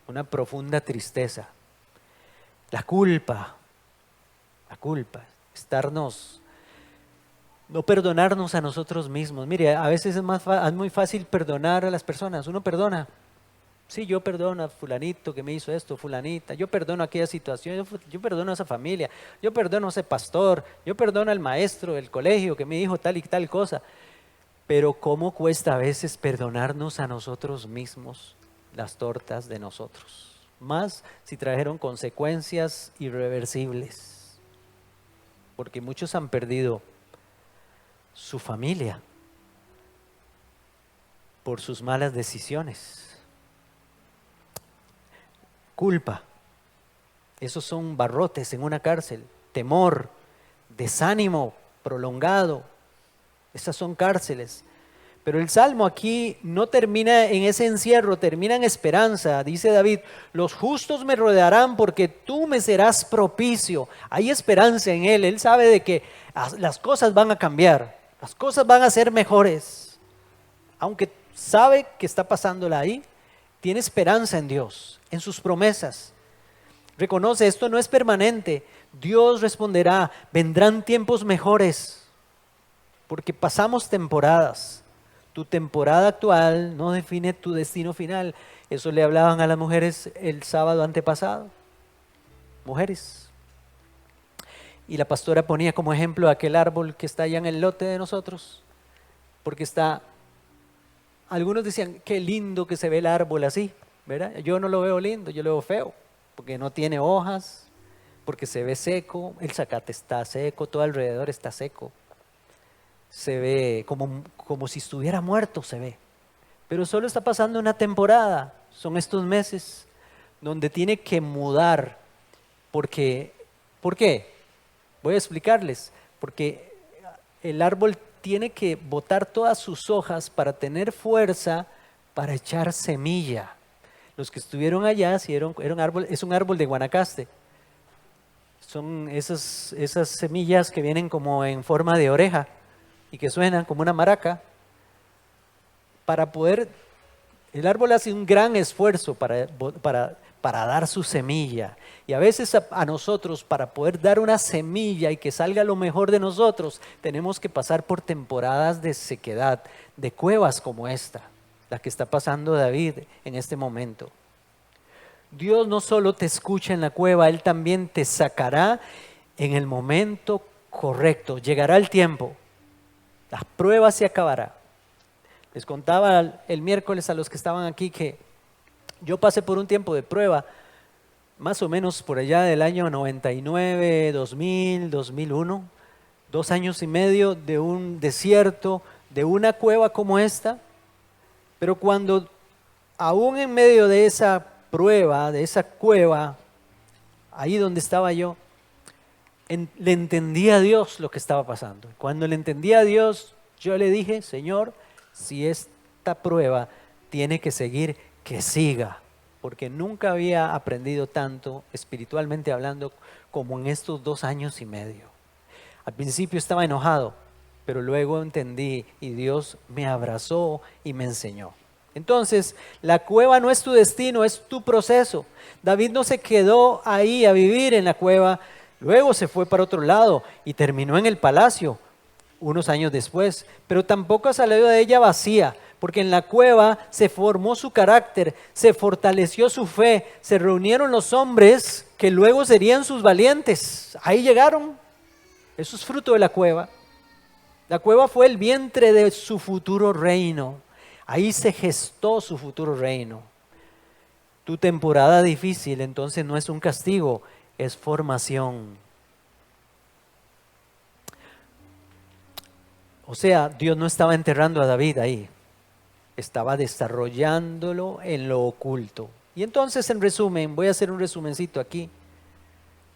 Una profunda tristeza. La culpa, no perdonarnos a nosotros mismos. Mire, a veces es muy fácil perdonar a las personas. Uno perdona. Sí, yo perdono a fulanito que me hizo esto, fulanita. Yo perdono aquella situación, yo perdono a esa familia. Yo perdono a ese pastor. Yo perdono al maestro del colegio que me dijo tal y tal cosa. Pero ¿cómo cuesta a veces perdonarnos a nosotros mismos las tortas de nosotros? Más si trajeron consecuencias irreversibles. Porque muchos han perdido su familia por sus malas decisiones. Culpa, esos son barrotes en una cárcel. Temor, desánimo prolongado, esas son cárceles. Pero el Salmo aquí no termina en ese encierro, termina en esperanza. Dice David, los justos me rodearán porque tú me serás propicio. Hay esperanza en él, él sabe de que las cosas van a cambiar, las cosas van a ser mejores. Aunque sabe que está pasándola ahí, tiene esperanza en Dios, en sus promesas. Reconoce, esto no es permanente. Dios responderá, vendrán tiempos mejores, porque pasamos temporadas. Tu temporada actual no define tu destino final. Eso le hablaban a las mujeres el sábado antepasado. Mujeres. Y la pastora ponía como ejemplo aquel árbol que está allá en el lote de nosotros, porque está... Algunos decían, qué lindo que se ve el árbol así, ¿verdad? Yo no lo veo lindo, yo lo veo feo, porque no tiene hojas, porque se ve seco, el zacate está seco, todo alrededor está seco. Se ve como si estuviera muerto, se ve. Pero solo está pasando una temporada, son estos meses donde tiene que mudar, porque, ¿por qué? Voy a explicarles, porque el árbol tiene que botar todas sus hojas para tener fuerza para echar semilla. Los que estuvieron allá es un árbol de Guanacaste. Son esas semillas que vienen como en forma de oreja y que suenan como una maraca. El árbol hace un gran esfuerzo para dar su semilla. Y a veces a nosotros, para poder dar una semilla y que salga lo mejor de nosotros, tenemos que pasar por temporadas de sequedad, de cuevas como esta, la que está pasando David en este momento. Dios no solo te escucha en la cueva, Él también te sacará en el momento correcto. Llegará el tiempo, la prueba se acabará. Les contaba el miércoles a los que estaban aquí que yo pasé por un tiempo de prueba, más o menos por allá del año 99, 2000, 2001, 2 años y medio de un desierto, de una cueva como esta. Pero cuando aún en medio de esa prueba, de esa cueva, ahí donde estaba yo, le entendí a Dios lo que estaba pasando. Cuando le entendí a Dios, yo le dije, Señor, si esta prueba tiene que seguir, que siga, porque nunca había aprendido tanto espiritualmente hablando como en estos 2 años y medio. Al principio estaba enojado, pero luego entendí y Dios me abrazó y me enseñó. Entonces, la cueva no es tu destino, es tu proceso. David no se quedó ahí a vivir en la cueva, luego se fue para otro lado y terminó en el palacio unos años después, pero tampoco salió de ella vacía, porque en la cueva se formó su carácter, se fortaleció su fe, se reunieron los hombres que luego serían sus valientes. Ahí llegaron. Eso es fruto de la cueva. La cueva fue el vientre de su futuro reino. Ahí se gestó su futuro reino. Tu temporada difícil entonces no es un castigo, es formación. O sea, Dios no estaba enterrando a David ahí, estaba desarrollándolo en lo oculto. Y entonces, en resumen, voy a hacer un resumencito aquí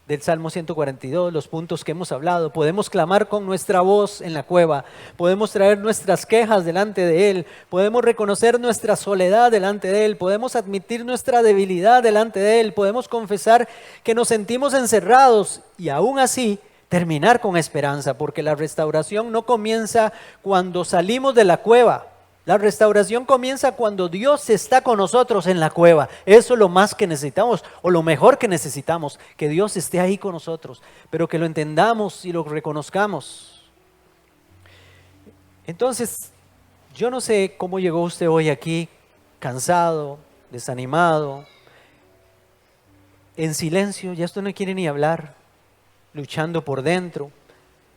del Salmo 142, los puntos que hemos hablado. Podemos clamar con nuestra voz en la cueva, podemos traer nuestras quejas delante de Él, podemos reconocer nuestra soledad delante de Él, podemos admitir nuestra debilidad delante de Él, podemos confesar que nos sentimos encerrados y aún así terminar con esperanza, porque la restauración no comienza cuando salimos de la cueva. La restauración comienza cuando Dios está con nosotros en la cueva. Eso es lo más que necesitamos, o lo mejor que necesitamos, que Dios esté ahí con nosotros, pero que lo entendamos y lo reconozcamos. Entonces, yo no sé cómo llegó usted hoy aquí, cansado, desanimado, en silencio, ya usted no quiere ni hablar, luchando por dentro,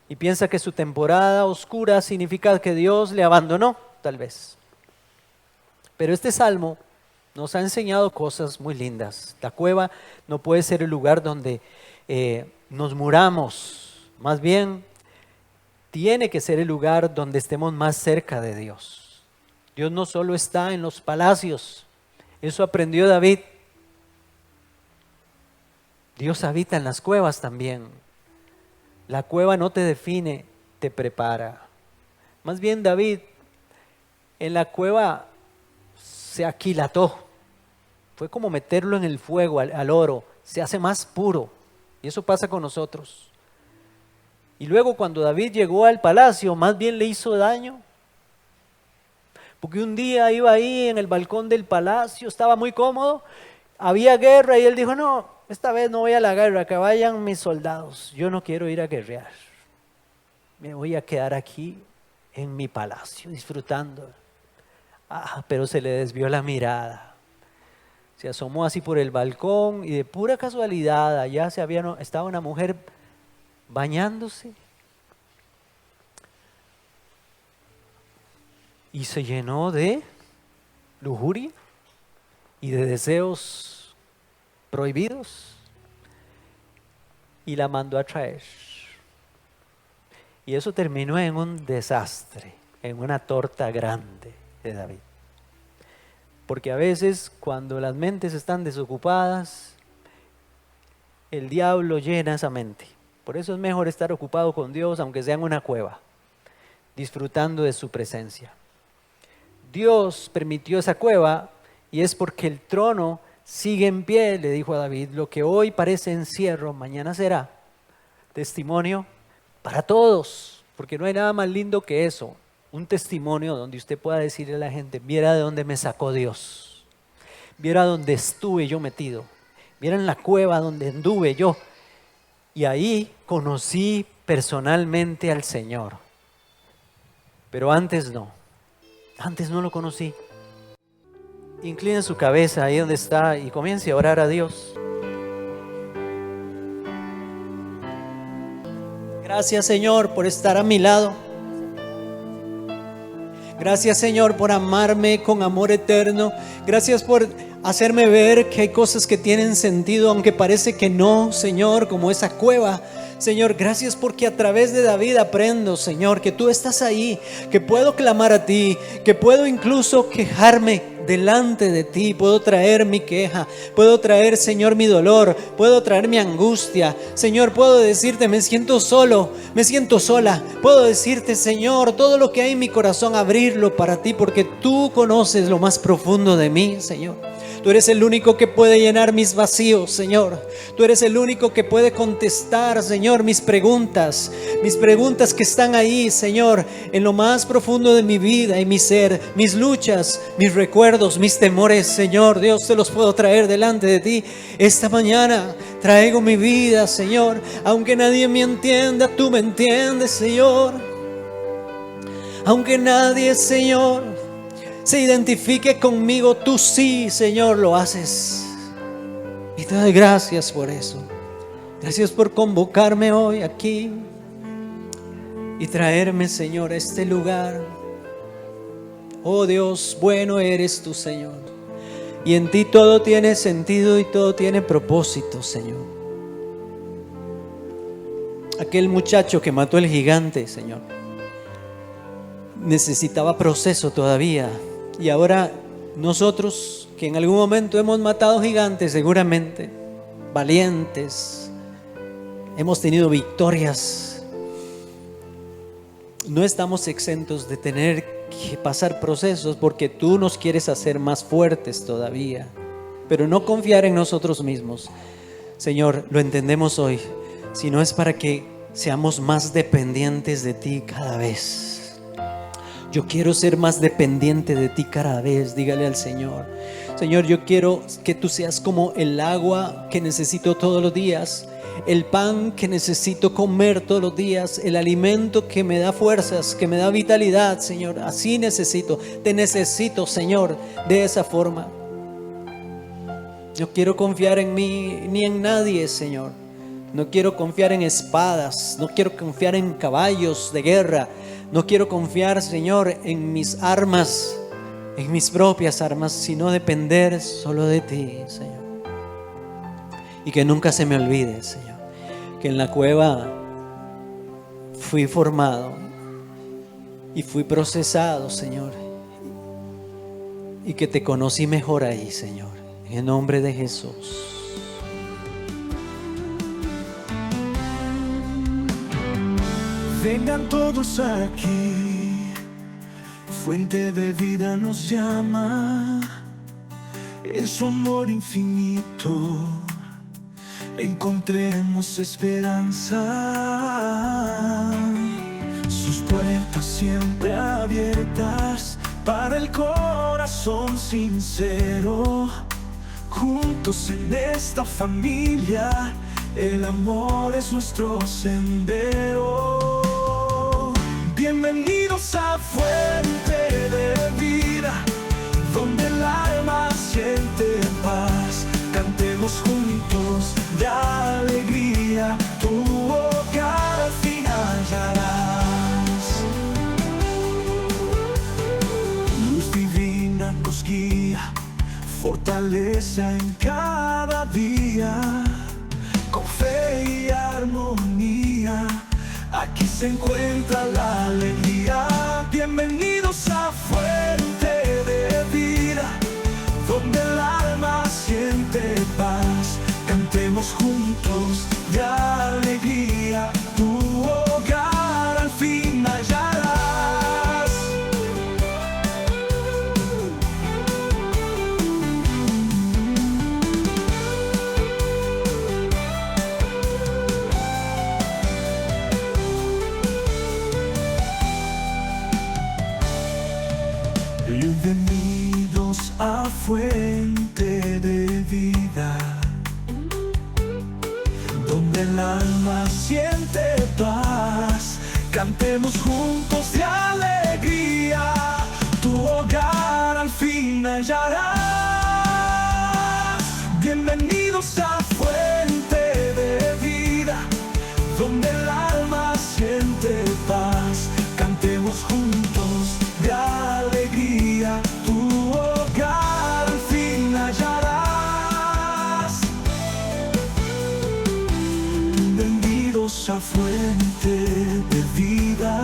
y piensa que su temporada oscura significa que Dios le abandonó. Tal vez. Pero este salmo nos ha enseñado cosas muy lindas. La cueva no puede ser el lugar donde nos muramos. Más bien, tiene que ser el lugar donde estemos más cerca de Dios. Dios no solo está en los palacios. Eso aprendió David. Dios habita en las cuevas también. La cueva no te define, te prepara. Más bien, David en la cueva se aquilató. Fue como meterlo en el fuego al oro. Se hace más puro. Y eso pasa con nosotros. Y luego cuando David llegó al palacio, más bien le hizo daño. Porque un día iba ahí en el balcón del palacio, estaba muy cómodo. Había guerra y él dijo, no, esta vez no voy a la guerra, que vayan mis soldados. Yo no quiero ir a guerrear. Me voy a quedar aquí en mi palacio disfrutando. Pero se le desvió la mirada. Se asomó así por el balcón y de pura casualidad allá estaba una mujer bañándose. Y se llenó de lujuria y de deseos prohibidos. Y la mandó a traer. Y eso terminó en un desastre, en una torta grande de David. Porque a veces cuando las mentes están desocupadas, el diablo llena esa mente. Por eso es mejor estar ocupado con Dios, aunque sea en una cueva, disfrutando de su presencia. Dios permitió esa cueva y es porque el trono sigue en pie, le dijo a David, lo que hoy parece encierro, mañana será testimonio para todos, porque no hay nada más lindo que eso. Un testimonio donde usted pueda decirle a la gente, viera de dónde me sacó Dios, viera dónde estuve yo metido, viera en la cueva donde anduve yo, y ahí conocí personalmente al Señor. Pero antes no lo conocí. Incline su cabeza ahí donde está y comience a orar a Dios. Gracias, Señor, por estar a mi lado. Gracias, Señor, por amarme con amor eterno. Gracias por hacerme ver que hay cosas que tienen sentido, aunque parece que no, Señor, como esa cueva. Señor, gracias porque a través de David aprendo, Señor, que tú estás ahí, que puedo clamar a ti, que puedo incluso quejarme delante de ti, puedo traer mi queja, puedo traer, Señor, mi dolor, puedo traer mi angustia. Señor, puedo decirte, me siento solo, me siento sola. Puedo decirte, Señor, todo lo que hay en mi corazón, abrirlo para ti, porque tú conoces lo más profundo de mí, Señor. Tú eres el único que puede llenar mis vacíos, Señor. Tú eres el único que puede contestar, Señor, mis preguntas que están ahí, Señor, en lo más profundo de mi vida y mi ser, mis luchas, mis recuerdos, mis temores, Señor. Dios, te los puedo traer delante de ti. Esta mañana traigo mi vida, Señor. Aunque nadie me entienda, tú me entiendes, Señor. Aunque nadie, Señor, se identifique conmigo, tú sí, Señor, lo haces. Y te doy gracias por eso. Gracias por convocarme hoy aquí y traerme, Señor, a este lugar. Oh Dios, bueno eres tú, Señor. Y en ti todo tiene sentido y todo tiene propósito, Señor. Aquel muchacho que mató al gigante, Señor, necesitaba proceso todavía. Y ahora nosotros, que en algún momento hemos matado gigantes, seguramente valientes, hemos tenido victorias, no estamos exentos de tener que pasar procesos, porque tú nos quieres hacer más fuertes todavía, pero no confiar en nosotros mismos. Señor, lo entendemos hoy, sino es para que seamos más dependientes de ti cada vez. Yo quiero ser más dependiente de ti cada vez. Dígale al Señor: Señor, yo quiero que tú seas como el agua que necesito todos los días, el pan que necesito comer todos los días, el alimento que me da fuerzas, que me da vitalidad, Señor. Así necesito, te necesito, Señor, de esa forma. No quiero confiar en mí ni en nadie, Señor. No quiero confiar en espadas, no quiero confiar en caballos de guerra. No quiero confiar, Señor, en mis armas, en mis propias armas, sino depender solo de ti, Señor. Y que nunca se me olvide, Señor, que en la cueva fui formado y fui procesado, Señor, y que te conocí mejor ahí, Señor, en el nombre de Jesús. Vengan todos aquí, fuente de vida nos llama, en su amor infinito encontremos esperanza. Sus puertas siempre abiertas para el corazón sincero. Juntos en esta familia, el amor es nuestro sendero. Bienvenidos a Fuente de Vida, donde el alma siente paz. Cantemos juntos de alegría, tu hogar al fin hallarás. Luz divina nos guía, fortaleza en cada día. Con fe y armonía, aquí se encuentra la alegría. Bienvenidos a Fuente de Vida, donde el alma siente paz. Cantemos juntos de alegría, tu hogar al fin hallarás. Bienvenidos a Fuente de Vida, donde el alma siente paz. Cantemos juntos de alegría, tu hogar al fin hallarás. Bienvenidos a Fuente de Vida, donde el alma siente paz. Cantemos juntos de alegría, tu hogar al fin hallarás. Bienvenidos a Fuente de Vida,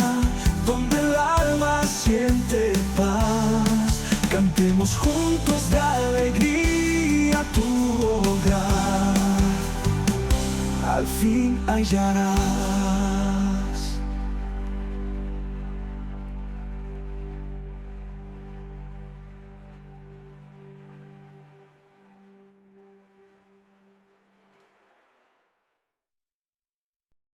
donde el alma siente paz. Cantemos juntos de alegría, tu hogar al fin hallarás.